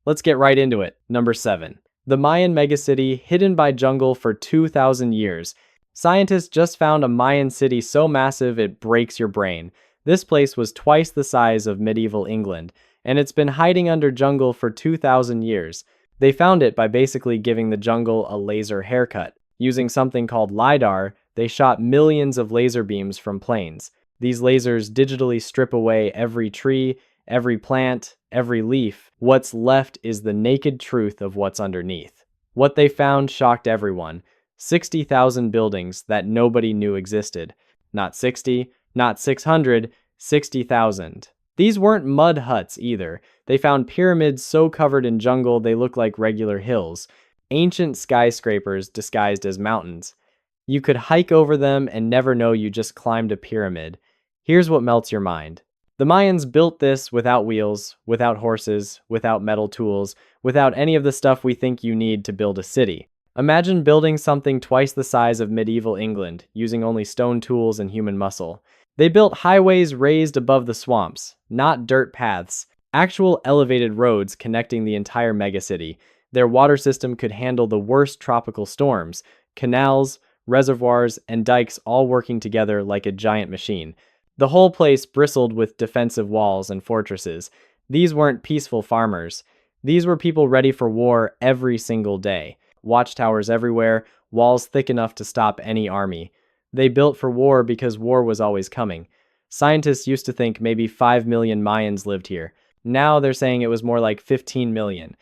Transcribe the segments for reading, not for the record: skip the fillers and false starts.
Let's get right into it. Number 7. The Mayan megacity, hidden by jungle for 2,000 years. Scientists just found a Mayan city so massive it breaks your brain. This place was twice the size of medieval England, and it's been hiding under jungle for 2,000 years. They found it by basically giving the jungle a laser haircut. Using something called LiDAR, they shot millions of laser beams from planes. These lasers digitally strip away every tree, every plant, every leaf. What's left is the naked truth of what's underneath. What they found shocked everyone. 60,000 buildings that nobody knew existed. Not 60, not 600, 60,000. These weren't mud huts either. They found pyramids so covered in jungle they look like regular hills. Ancient skyscrapers disguised as mountains. You could hike over them and never know you just climbed a pyramid. Here's what melts your mind. The Mayans built this without wheels, without horses, without metal tools, without any of the stuff we think you need to build a city. Imagine building something twice the size of medieval England, using only stone tools and human muscle. They built highways raised above the swamps, not dirt paths, actual elevated roads connecting the entire megacity. Their water system could handle the worst tropical storms, canals, reservoirs, and dikes all working together like a giant machine. The whole place bristled with defensive walls and fortresses. These weren't peaceful farmers. These were people ready for war every single day. Watchtowers everywhere, walls thick enough to stop any army. They built for war because war was always coming. Scientists used to think maybe 5 million Mayans lived here. Now they're saying it was more like 15 million.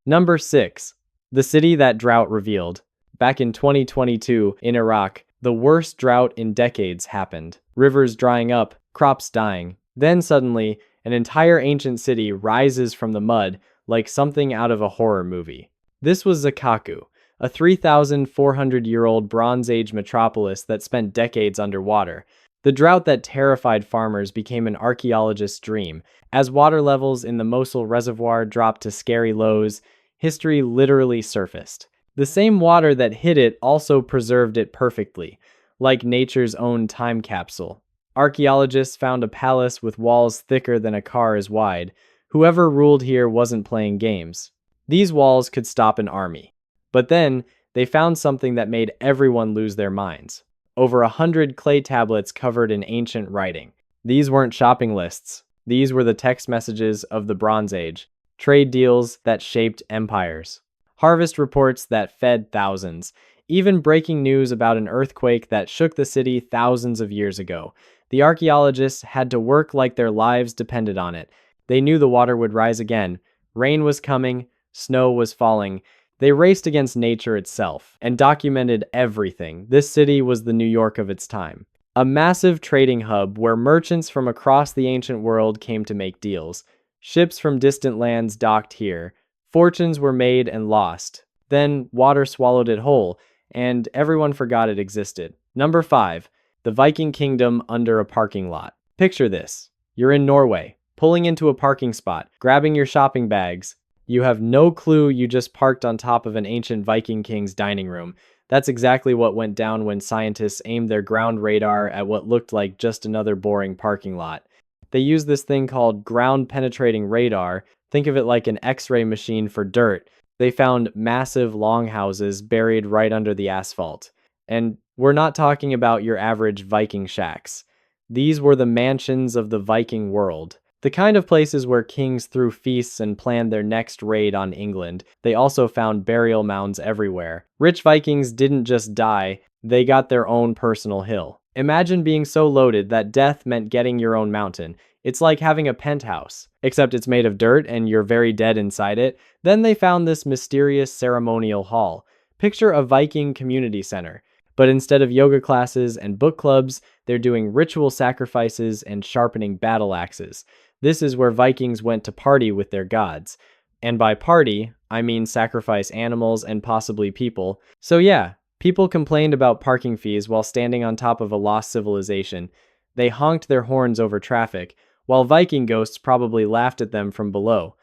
Number 6. The city that drought revealed. Back in 2022 in Iraq, the worst drought in decades happened. Rivers drying up, crops dying. Then suddenly, an entire ancient city rises from the mud like something out of a horror movie. This was Zakaku, a 3,400-year-old Bronze Age metropolis that spent decades underwater. The drought that terrified farmers became an archaeologist's dream. As water levels in the Mosul Reservoir dropped to scary lows, history literally surfaced. The same water that hid it also preserved it perfectly, like nature's own time capsule. Archaeologists found a palace with walls thicker than a car is wide. Whoever ruled here wasn't playing games. These walls could stop an army. But then, they found something that made everyone lose their minds. Over 100 clay tablets covered in ancient writing. These weren't shopping lists. These were the text messages of the Bronze Age. Trade deals that shaped empires. Harvest reports that fed thousands. Even breaking news about an earthquake that shook the city thousands of years ago. The archaeologists had to work like their lives depended on it. They knew the water would rise again. Rain was coming. Snow was falling. They raced against nature itself and documented everything. This city was the New York of its time. A massive trading hub where merchants from across the ancient world came to make deals. Ships from distant lands docked here. Fortunes were made and lost. Then water swallowed it whole, and everyone forgot it existed. Number 5. The Viking Kingdom under a parking lot. Picture this. You're in Norway, pulling into a parking spot, grabbing your shopping bags. You have no clue you just parked on top of an ancient Viking king's dining room. That's exactly what went down when scientists aimed their ground radar at what looked like just another boring parking lot. They used this thing called ground-penetrating radar. Think of it like an X-ray machine for dirt. They found massive longhouses buried right under the asphalt. And we're not talking about your average Viking shacks. These were the mansions of the Viking world. The kind of places where kings threw feasts and planned their next raid on England. They also found burial mounds everywhere. Rich Vikings didn't just die, they got their own personal hill. Imagine being so loaded that death meant getting your own mountain. It's like having a penthouse, except it's made of dirt and you're very dead inside it. Then they found this mysterious ceremonial hall. Picture a Viking community center. But instead of yoga classes and book clubs, they're doing ritual sacrifices and sharpening battle axes. This is where Vikings went to party with their gods. And by party, I mean sacrifice animals and possibly people. So yeah, people complained about parking fees while standing on top of a lost civilization. They honked their horns over traffic, while Viking ghosts probably laughed at them from below.